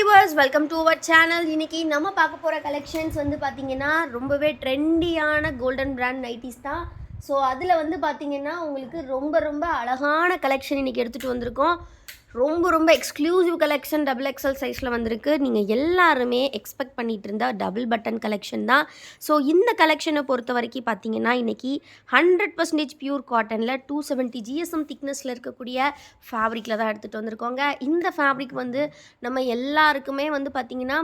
Viewers welcome to our channel. இன்னைக்கு நம்ம பார்க்க போகிற கலெக்ஷன்ஸ் வந்து பார்த்தீங்கன்னா ரொம்பவே ட்ரெண்டியான கோல்டன் பிராண்ட் நைட்டிஸ் தான். ஸோ அதில் வந்து பார்த்தீங்கன்னா உங்களுக்கு ரொம்ப ரொம்ப அழகான கலெக்ஷன் இன்றைக்கி எடுத்துகிட்டு வந்திருக்கோம். ரொம்ப எக்ஸ்க்ளூசிவ் கலெக்ஷன் டபுள் எக்ஸல் சைஸில் வந்திருக்கு. நீங்கள் எல்லாருமே எக்ஸ்பெக்ட் பண்ணிகிட்டு இருந்தால் டபுள் பட்டன் கலெக்ஷன் தான். ஸோ இந்த கலெக்ஷனை பொறுத்த வரைக்கும் பார்த்தீங்கன்னா இன்றைக்கி 100% பியூர் காட்டனில் 270 ஜிஎஸ்எம் திக்னஸில் இருக்கக்கூடிய ஃபேப்ரிக்கில் தான் எடுத்துகிட்டு வந்திருக்கோங்க. இந்த ஃபேப்ரிக் வந்து நம்ம எல்லாருக்குமே வந்து பார்த்திங்கன்னா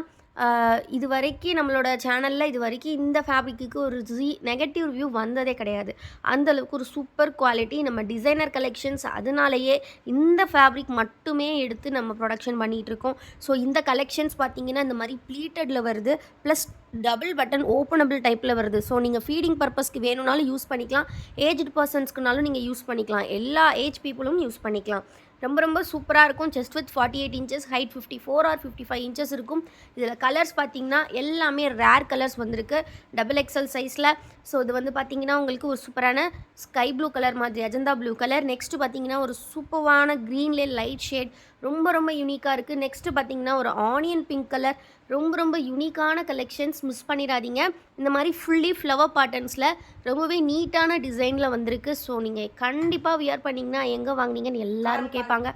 இது வரைக்கும் நம்மளோட சேனலில் இது வரைக்கும் இந்த ஃபேப்ரிக்கு ஒரு நெகட்டிவ் ரிவ்யூ வந்ததே கிடையாது. அந்தளவுக்கு ஒரு சூப்பர் குவாலிட்டி நம்ம டிசைனர் கலெக்ஷன்ஸ். அதனாலேயே இந்த ஃபேப்ரிக் மட்டுமே எடுத்து நம்ம ப்ரொடக்ஷன் பண்ணிகிட்ருக்கோம். ஸோ இந்த கலெக்ஷன்ஸ் பார்த்திங்கன்னா இந்த மாதிரி ப்ளீட்டடில் வருது, ப்ளஸ் டபுள் பட்டன் ஓப்பனபிள் டைப்பில் வருது. ஸோ நீங்கள் ஃபீடிங் பர்பஸ்க்கு வேணும்னாலும் யூஸ் பண்ணிக்கலாம், ஏஜ்டு பர்சன்ஸ்க்குனாலும் நீங்கள் யூஸ் பண்ணிக்கலாம், எல்லா ஏஜ் பீப்புளும் யூஸ் பண்ணிக்கலாம். ரொம்ப சூப்பராக இருக்கும். Chest with 48 inches, height 54 or 55 inches இருக்கும். இதில் கலர்ஸ் பார்த்திங்கன்னா எல்லாமே ரேர் கலர்ஸ் வந்திருக்கு டபுள் எக்ஸல் சைஸில். ஸோ இது வந்து பார்த்திங்கன்னா உங்களுக்கு ஒரு சூப்பரான ஸ்கை ப்ளூ கலர் மாதிரி அஜந்தா ப்ளூ கலர். நெக்ஸ்ட்டு பார்த்திங்கன்னா ஒரு சூப்பரான க்ரீன்லே லைட் ஷேட் ரொம்ப யூனிக்காக இருக்குது. நெக்ஸ்ட்டு பார்த்திங்கன்னா ஒரு ஆனியன் பிங்க் கலர் ரொம்ப யூனிக்கான கலெக்ஷன்ஸ். மிஸ் பண்ணிடாதீங்க. இந்த மாதிரி ஃபுல்லி ஃப்ளவர் பேட்டர்ன்ஸில் ரொம்பவே நீட்டான டிசைனில் வந்திருக்கு. ஸோ நீங்கள் கண்டிப்பாக வியர் பண்ணிங்கன்னா எங்கே வாங்கினீங்கன்னு எல்லோரும் கேட்பாங்க.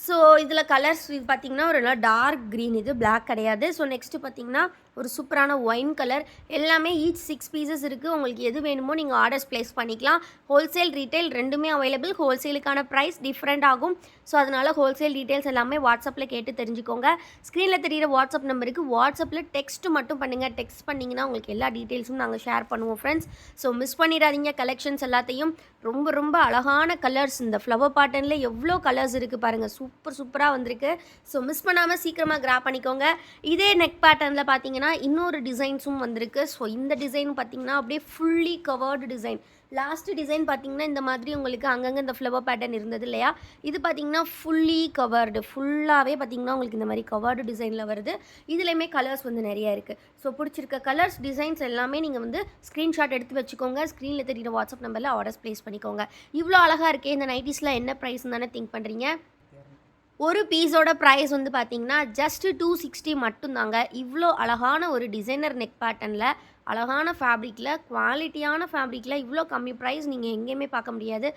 ஸோ இதில் கலர்ஸ் இது பார்த்திங்கன்னா ஒரு டார்க் க்ரீன், இது பிளாக் கிடையாது. ஸோ நெக்ஸ்ட்டு பார்த்திங்கன்னா ஒரு சூப்பரான ஒயின் கலர். எல்லாமே ஈச் 6 பீசஸ் இருக்குது. உங்களுக்கு எது வேணுமோ நீங்கள் ஆர்டர்ஸ் ப்ளேஸ் பண்ணிக்கலாம். ஹோல்சேல் ரீட்டைல் ரெண்டுமே அவைலபிள். ஹோல்சேலுக்கான ப்ரைஸ் டிஃப்ரெண்ட் ஆகும். ஸோ அதனால் ஹோல்சேல் டீட்டெயில்ஸ் எல்லாமே வாட்ஸ்அப்பில் கேட்டு தெரிஞ்சுக்கோங்க. ஸ்க்ரீனில் தெரிகிற வாட்ஸ்அப் நம்பருக்கு வாட்ஸ்அப்பில் டெக்ஸ்ட் மட்டும் பண்ணுங்கள். டெக்ஸ்ட் பண்ணிங்கன்னா உங்களுக்கு எல்லா டீட்டெயில்ஸும் நாங்கள் ஷேர் பண்ணுவோம் ஃப்ரெண்ட்ஸ். ஸோ மிஸ் பண்ணிடாதீங்க கலெக்ஷன்ஸ் எல்லாத்தையும். ரொம்ப அழகான கலர்ஸ். இந்த ஃப்ளவர் பேட்டர்னில் எவ்வளோ கலர்ஸ் இருக்குது பாருங்கள், சூப்பராக வந்திருக்கு. ஸோ மிஸ் பண்ணாமல் சீக்கிரமாக கிராப் பண்ணிக்கோங்க. இதே நெக் பேட்டர்னில் பார்த்தீங்கன்னா இன்னொரு டிசைன்ஸும் வந்திருக்கு. ஸோ இந்த டிசைன் பார்த்திங்கன்னா அப்படியே fully covered design. Last design பார்த்திங்கன்னா இந்த மாதிரி உங்களுக்கு அங்கங்கே இந்த ஃப்ளவர் பேட்டர்ன் இருந்தது இல்லையா, இது பார்த்திங்கன்னா ஃபுல்லி கவர்டு, ஃபுல்லாகவே பார்த்திங்கன்னா உங்களுக்கு இந்த மாதிரி கவர்டு டிசைனில் வருது. இதுலேயுமே கலர்ஸ் வந்து நிறையா இருக்குது. ஸோ பிடிச்சிருக்க கலர்ஸ் டிசைன்ஸ் எல்லாமே நீங்கள் வந்து ஸ்க்ரீன்ஷாட் எடுத்து வச்சுக்கோங்க. ஸ்க்ரீனில் தெரிகிற வாட்ஸ்அப் நம்பரில் ஆர்டர்ஸ் ப்ளேஸ் பண்ணிக்கோங்க. இவ்வளோ அழகாக இருக்கே இந்த நைட்டிஸில் என்ன ப்ரைஸ்ன்னு தானே திங்க் பண்ணுறீங்க. ஒரு பீஸோட ப்ரைஸ் வந்து பார்த்திங்கன்னா ஜஸ்ட்டு 260 மட்டும்தாங்க. இவ்வளோ அழகான ஒரு டிசைனர் நெக் பேட்டர்னில் அழகான ஃபேப்ரிக்கில் குவாலிட்டியான ஃபேப்ரிக்கில் இவ்வளோ கம்மி ப்ரைஸ் நீங்கள் எங்கேயுமே பார்க்க முடியாது.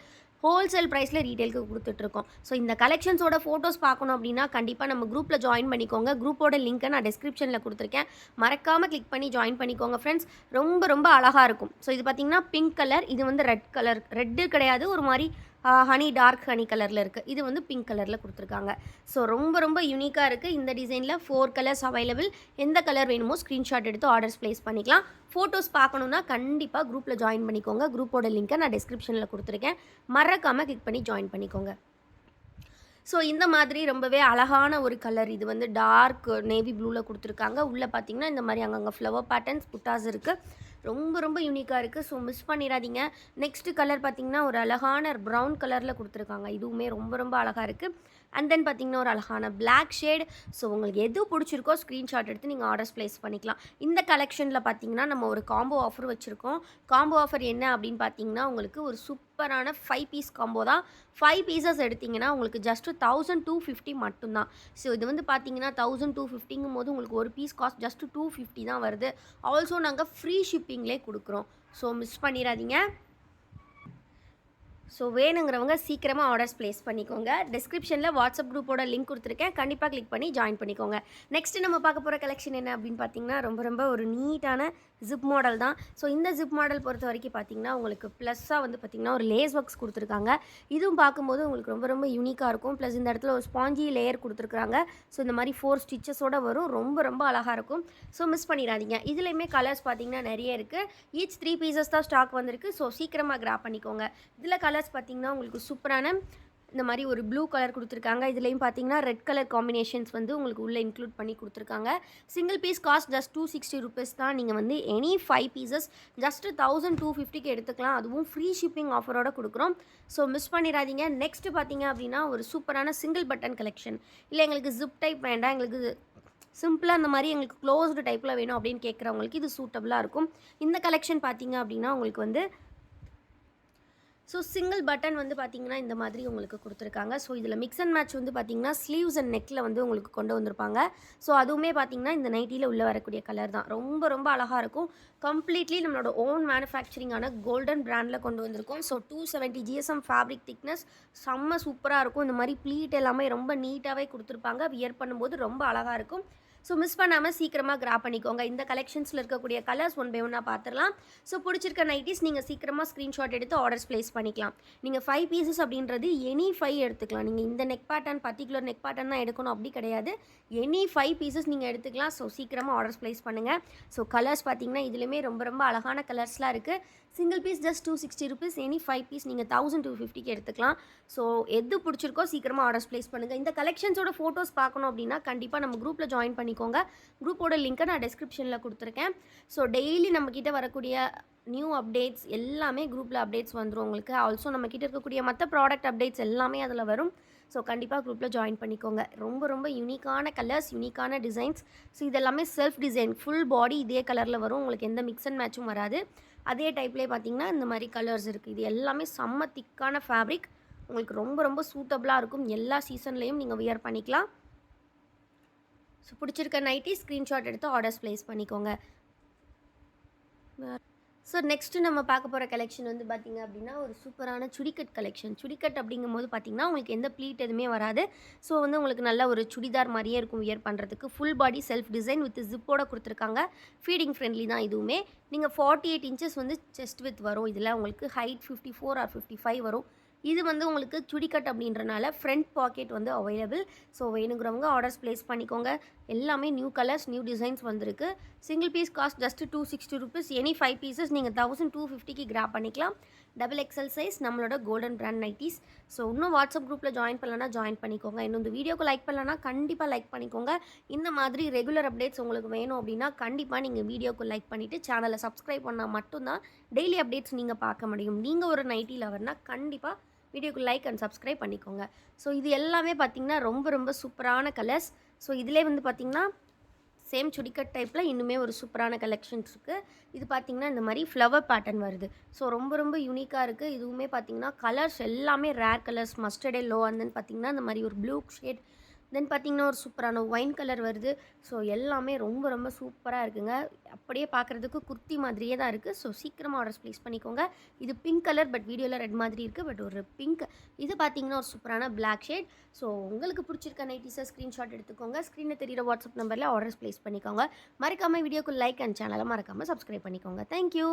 ஹோல்சேல் ப்ரைஸில் ரீட்டெயிலுக்கு கொடுத்துட்ருக்கோம். ஸோ இந்த கலெக்ஷன்ஸோட ஃபோட்டோஸ் பார்க்கணும் அப்படின்னா கண்டிப்பாக நம்ம குரூப்பில் ஜாயின் பண்ணிக்கோங்க. குரூப்போட லிங்க்கை நான் டிஸ்கிரிப்ஷனில் கொடுத்துருக்கேன், மறக்காமல் கிளிக் பண்ணி ஜாயின் பண்ணிக்கோங்க ஃப்ரெண்ட்ஸ். ரொம்ப அழகாக இருக்கும். ஸோ இது பார்த்திங்கன்னா பிங்க் கலர், இது வந்து ரெட் கலர், ரெட்டு கிடையாது, ஒரு மாதிரி ஹனி டார்க் ஹனி கலரில் இருக்குது. இது வந்து பிங்க் கலரில் கொடுத்துருக்காங்க. ஸோ ரொம்ப யூனிக்காக இருக்குது. இந்த டிசைனில் 4 கலர்ஸ் அவைலபிள். எந்த கலர் வேணுமோ ஸ்க்ரீன்ஷாட் எடுத்து ஆர்டர்ஸ் ப்ளேஸ் பண்ணிக்கலாம். ஃபோட்டோஸ் பார்க்கணுன்னா கண்டிப்பாக குரூப்பில் ஜாயின் பண்ணிக்கோங்க. குரூப்போட லிங்க்கை நான் டிஸ்கிரிப்ஷனில் கொடுத்துருக்கேன், மறக்காமல் கிளிக் பண்ணி ஜாயின் பண்ணிக்கோங்க. ஸோ இந்த மாதிரி ரொம்பவே அழகான ஒரு கலர். இது வந்து டார்க் நேவி ப்ளூவில் கொடுத்துருக்காங்க. உள்ளே பார்த்திங்கன்னா இந்த மாதிரி அங்கங்கே ஃப்ளவர் பேட்டர்ன்ஸ் புட்டாஸ் இருக்குது. ரொம்ப யூனிக்காக இருக்குது. ஸோ மிஸ் பண்ணிடாதீங்க. நெக்ஸ்ட்டு கலர் பார்த்திங்கன்னா ஒரு அழகான ப்ரௌன் கலரில் கொடுத்துருக்காங்க. இதுவுமே ரொம்ப அழகாக இருக்குது. அண்ட் தென் பார்த்திங்கன்னா ஒரு அழகான பிளாக் ஷேட். ஸோ உங்களுக்கு எது பிடிச்சிருக்கோ ஸ்க்ரீன்ஷாட் எடுத்து நீங்கள் ஆர்டர்ஸ் ப்ளேஸ் பண்ணிக்கலாம். இந்த கலெக்ஷனில் பார்த்திங்கன்னா நம்ம ஒரு காம்போ ஆஃபர் வச்சுருக்கோம். காம்போ ஆஃபர் என்ன அப்படின்னு பார்த்திங்கன்னா உங்களுக்கு ஒரு சூப்பரான 5 பீஸ் காம்போ தான். 5 பீசஸ் எடுத்திங்கன்னா உங்களுக்கு ஜஸ்ட்டு 1250 மட்டும்தான். ஸோ இது வந்து பார்த்திங்கன்னா 1250ங்கும் போது உங்களுக்கு ஒரு பீஸ் காஸ்ட் ஜஸ்ட்டு 250 தான் வருது. ஆல்சோ நாங்கள் ஃப்ரீ ஷிப்பிங்லேயே கொடுக்குறோம். ஸோ மிஸ் பண்ணிடாதீங்க. ஸோ வேணுங்கிறவங்க சீக்கிரமாக ஆர்டர்ஸ் ப்ளேஸ் பண்ணிக்கோங்க. டிஸ்கிரிப்ஷனில் வாட்ஸ்அப் குரூப்போட லிங்க் கொடுத்துருக்கேன், கண்டிப்பாக கிளிக் பண்ணி ஜாயின் பண்ணிக்கோங்க. நெக்ஸ்ட்டு நம்ம பார்க்க போகிற கலெக்ஷன் என்ன அப்படின்னு பார்த்தீங்கன்னா ரொம்ப ஒரு நீட்டான ஜிப் மாடல் தான். ஸோ இந்த ஜிப் மாடல் பொறுத்த வரைக்கும் பார்த்திங்கன்னா உங்களுக்கு ப்ளஸ்ஸாக வந்து பார்த்திங்கன்னா ஒரு லேஸ் ஒர்க்ஸ் கொடுத்துருக்காங்க. இதுவும் பார்க்கும்போது உங்களுக்கு ரொம்ப யூனிக்காக இருக்கும். ப்ளஸ் இந்த இடத்துல ஒரு ஸ்பாஞ்சி லேயர் கொடுத்துருக்குறாங்க. ஸோ இந்த மாதிரி 4 ஸ்டிச்சஸோடு வரும். ரொம்ப அழகாக இருக்கும். ஸோ மிஸ் பண்ணிடாதீங்க. இதுலேயுமே கலர்ஸ் பார்த்திங்கன்னா நிறைய இருக்குது. ஈச் 3 பீசஸ் தான் ஸ்டாக் வந்திருக்கு. ஸோ சீக்கிரமாக கிராப் பண்ணிக்கோங்க. இதில் கலர்ஸ் பார்த்திங்கன்னா உங்களுக்கு சூப்பரான இந்த மாதிரி ஒரு ப்ளூ கலர் கொடுத்துருக்காங்க. இதுலேயும் பார்த்தீங்கன்னா ரெட் கலர் காம்பினேஷன்ஸ் வந்து உங்களுக்கு உள்ளே இன்க்ளூட் பண்ணி கொடுத்துருக்காங்க. Single piece cost just 260 rupees தான். நீங்கள் வந்து எனி 5 பீசஸ் ஜஸ்ட்டு 1250க்கு எடுத்துக்கலாம். அதுவும் ஃப்ரீ ஷிப்பிங் ஆஃபரோட கொடுக்குறோம். ஸோ மிஸ் பண்ணிடாதீங்க. நெக்ஸ்ட்டு பார்த்தீங்க அப்படின்னா ஒரு சூப்பரான சிங்கிள் பட்டன் கலெக்ஷன். இல்லை எங்களுக்கு ஜிப் டைப் வேண்டாம், எங்களுக்கு சிம்பிளாக அந்த மாதிரி எங்களுக்கு க்ளோஸ்டு டைப்பில் வேணும் அப்படின்னு கேட்குறவங்களுக்கு இது சூட்டபுளாக இருக்கும். இந்த கலெக்ஷன் பார்த்தீங்க அப்படின்னா உங்களுக்கு வந்து ஸோ சிங்கிள் பட்டன் வந்து பார்த்தீங்கன்னா, இந்த மாதிரி உங்களுக்கு குடுத்துருக்காங்க. ஸோ இதில மிக்ஸ் அண்ட் மேட்ச் வந்து பார்த்தீங்கன்னா, ஸ்லீவ்ஸ் அண்ட் நெக்ல வந்து உங்களுக்கு கொண்டு வந்திருப்பாங்க. ஸோ அதுவுமே பார்த்தீங்கன்னா, இந்த நைட்டில உள்ள வரக்கூடிய கலர் தான். ரொம்ப ரொம்ப அழகா இருக்கும். கம்ப்ளீட்லி நம்மளோட ஓன் மேனுஃபேக்சரிங்கான கோல்டன் பிராண்ட்ல கொண்டு வந்திருக்கோம். ஸோ 270 ஜிஎஸ்எம் ஃபேப்ரிக் திக்னஸ் செம்ம சூப்பரா இருக்கும். இந்த மாரி ப்ளீட் எல்லாமே ரொம்ப நீட்டாவே குடுத்துருப்பாங்க. வியர் பண்ணும்போது ரொம்ப அழகா இருக்கும். ஸோ மிஸ் பண்ணாம சீக்கிரமா கிராப் பண்ணிக்கோங்க. இந்த கலெக்ஷன்ஸ்ல இருக்கக்கூடிய கலர்ஸ் ஒன் பை ஒன்னா பார்த்துரலாம். ஸோ பிடிச்சிருக்க நைட்டீஸ் நீங்க சீக்கிரமா ஸ்க்ரீன்ஷாட் எடுத்து ஆர்டர்ஸ் பிளேஸ் பண்ணிக்கலாம். நீங்க 5 பீசஸ் அப்படின்றது எனி 5 எடுத்துக்கலாம். நீங்க இந்த neck pattern particular neck pattern தான் எடுக்கணும் அப்படி கிடையாது. எனி 5 பீசஸ் நீங்க எடுத்துக்கலாம். ஸோ சீக்கிரமா ஆர்டர்ஸ் பிளேஸ் பண்ணுங்க. ஸோ கலர்ஸ் பார்த்தீங்கன்னா, இதுலயுமே ரொம்ப ரொம்ப அழகான கலர்ஸ்லாம் இருக்கு. Single piece just ₹260 any 5 piece நீங்க 1250க்கு எடுத்துக்கலாம். ஸோ எது பிடிச்சிருக்கோ சீக்கிரமா ஆர்டர்ஸ் பிளேஸ் பண்ணுங்க. இந்த கலெக்ஷன்ஸோட ஃபோட்டோஸ் பார்க்கணும் அப்படின்னா, கண்டிப்பா நம்ம குரூப்ல ஜாயின் பண்ணிக்கோங்க. குரூப்போட லிங்க்கை நான் டிஸ்கிரிப்ஷன்ல குடுத்துருக்கேன். ஸோ டெய்லி நம்மகிட்ட வரக்கூடிய நியூ அப்டேட்ஸ் எல்லாமே குரூப்பில் அப்டேட்ஸ் வந்துடும் உங்களுக்கு. ஆல்சோ நம்மக்கிட்ட இருக்கக்கூடிய மற்ற ப்ராடக்ட் அப்டேட்ஸ் எல்லாமே அதில் வரும். ஸோ கண்டிப்பாக குரூப்பில் ஜாயின் பண்ணிக்கோங்க. ரொம்ப ரொம்ப யூனிக்கான கலர்ஸ், யூனிக்கான டிசைன்ஸ். ஸோ இதெல்லாமே செல்ஃப் டிசைன். ஃபுல் பாடி இதே கலரில் வரும். உங்களுக்கு எந்த மிக்ஸ் அண்ட் மேட்சும் வராது. அதே டைப்லேயே பார்த்தீங்கன்னா இந்த மாதிரி கலர்ஸ் இருக்குது. இது எல்லாமே செம்ம திக்கான ஃபேப்ரிக். உங்களுக்கு ரொம்ப ரொம்ப சூட்டபுளாக இருக்கும். எல்லா சீசன்லேயும் நீங்கள் வியர் பண்ணிக்கலாம். ஸோ பிடிச்சிருக்க நைட்டி ஸ்க்ரீன்ஷாட் எடுத்து ஆர்டர்ஸ் ப்ளேஸ் பண்ணிக்கோங்க. ஸோ நெக்ஸ்ட்டு நம்ம பார்க்க போகிற கலெக்ஷன் வந்து பார்த்திங்க அப்படின்னா, ஒரு சூப்பரான சுடிக்கட் கலெக்ஷன். சுடிக்கட் அப்படிங்கும்போது பார்த்திங்கன்னா, உங்களுக்கு எந்த ப்ளீட் எதுவுமே வராது. ஸோ வந்து உங்களுக்கு நல்ல ஒரு சுடிதார் மாதிரியே இருக்கும் வியர் பண்ணுறதுக்கு. Full body self design with ஜிப்போட கொடுத்துருக்காங்க. ஃபீடிங் ஃப்ரெண்ட்லி தான் இதுவுமே. நீங்கள் 48 இன்ச்சஸ் வந்து செஸ்ட் வித் வரும். இதில் உங்களுக்கு ஹைட் 54 ஆர் 55 வரும். இது வந்து உங்களுக்கு சுடிக்கட் அப்படின்றனால ஃப்ரண்ட் பாக்கெட் வந்து அவைலபிள். ஸோ வேணுங்கிறவங்க ஆர்டர்ஸ் ப்ளேஸ் பண்ணிக்கோங்க. எல்லாமே நியூ கலர்ஸ், நியூ டிசைன்ஸ் வந்திருக்கு. Single piece cost just ₹260. Any 5 pieces நீங்கள் 1250க்கு கிராப் பண்ணிக்கலாம். டபுள் எக்ஸல் சைஸ் நம்மளோட கோல்டன் பிராண்ட் நைட்டீஸ். ஸோ இன்னும் வாட்ஸ்அப் குரூப்பில் ஜாயின் பண்ணலன்னா ஜாயின் பண்ணிக்கோங்க. இன்னும் இந்த வீடியோக்கு லைக் பண்ணலன்னா கண்டிப்பாக லைக் பண்ணிக்கோங்க. இந்த மாதிரி ரெகுலர் அப்டேட்ஸ் உங்களுக்கு வேணும் அப்படின்னா கண்டிப்பாக நீங்கள் வீடியோக்கு லைக் பண்ணிவிட்டு சேனலை சப்ஸ்கிரைப் பண்ணால் மட்டும்தான் டெய்லி அப்டேட்ஸ் நீங்கள் பார்க்க முடியும். நீங்கள் ஒரு நைட்டி லவர்னால் கண்டிப்பாக வீடியோக்கு லைக் அண்ட் சப்ஸ்கிரைப் பண்ணிக்கோங்க. ஸோ இது எல்லாமே பார்த்திங்கன்னா ரொம்ப ரொம்ப சூப்பரான கலர்ஸ். ஸோ இதிலே வந்து பார்த்திங்கன்னா சேம் சுடிக்கட் டைப்பில் இன்னுமே ஒரு சூப்பரான கலெக்ஷன்ஸ் இருக்குது. இது பார்த்திங்கன்னா இந்த மாதிரி ஃப்ளவர் பேட்டர்ன் வருது. ஸோ ரொம்ப ரொம்ப யூனிக்காக இருக்குது. இதுவுமே பார்த்திங்கன்னா கலர்ஸ் எல்லாமே rare colours, mustard yellow and then பார்த்திங்கன்னா இந்த மாதிரி ஒரு ப்ளூ ஷேட், தென் பார்த்திங்கன்னா ஒரு சூப்பரான ஒயின் கலர் வருது. ஸோ எல்லாமே ரொம்ப ரொம்ப சூப்பராக இருக்குங்க. அப்படியே பார்க்குறதுக்கு குர்த்தி மாதிரியே தான் இருக்குது. ஸோ சீக்கிரமாக ஆர்டர்ஸ் ப்ளேஸ் பண்ணிக்கோங்க. இது பிங்க் கலர், பட் வீடியோவில் ரெட் மாதிரி இருக்குது, பட் ஒரு பிங்க். இது பார்த்திங்கன்னா ஒரு சூப்பரான பிளாக் ஷேட். ஸோ உங்களுக்கு பிடிச்சிருக்க நைட்டிஸை ஸ்க்ரீன்ஷாட் எடுத்துக்கோங்க. ஸ்க்ரீனில் தெரியிற வாட்ஸ்அப் நம்பரில் ஆர்டர்ஸ் ப்ளேஸ் பண்ணிக்கோங்க. மறக்காமல் வீடியோக்கு லைக் அண்ட் சேனலை மறக்காமல் சப்ஸ்கிரைப் பண்ணிக்கோங்க. தேங்க்யூ.